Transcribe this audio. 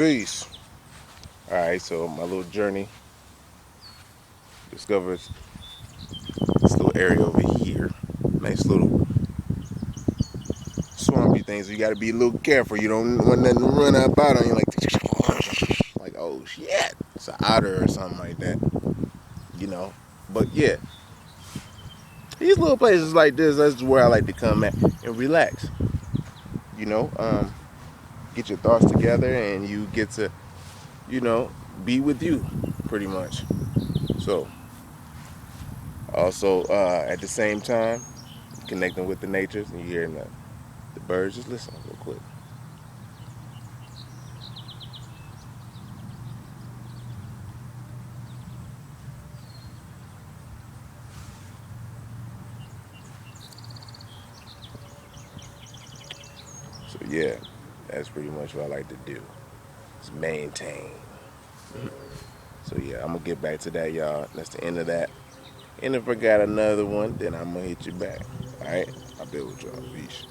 Peace. Alright, so my little journey discovered this little area over here. Nice little swampy thing, so you gotta be a little careful. You don't want nothing to run up out on you like oh shit. It's an otter or something like that. You know. But yeah. These little places like this, that's where I like to come at and relax. You know, get your thoughts together and you get to, be with you pretty much. So also, at the same time, connecting with the natures and you hearing the birds. Just listen real quick. So yeah, that's pretty much what I like to do. Is maintain. So yeah, I'm gonna get back to that, y'all. That's the end of that. And if I got another one, then I'm gonna hit you back. All right, I'll be with y'all. Peace.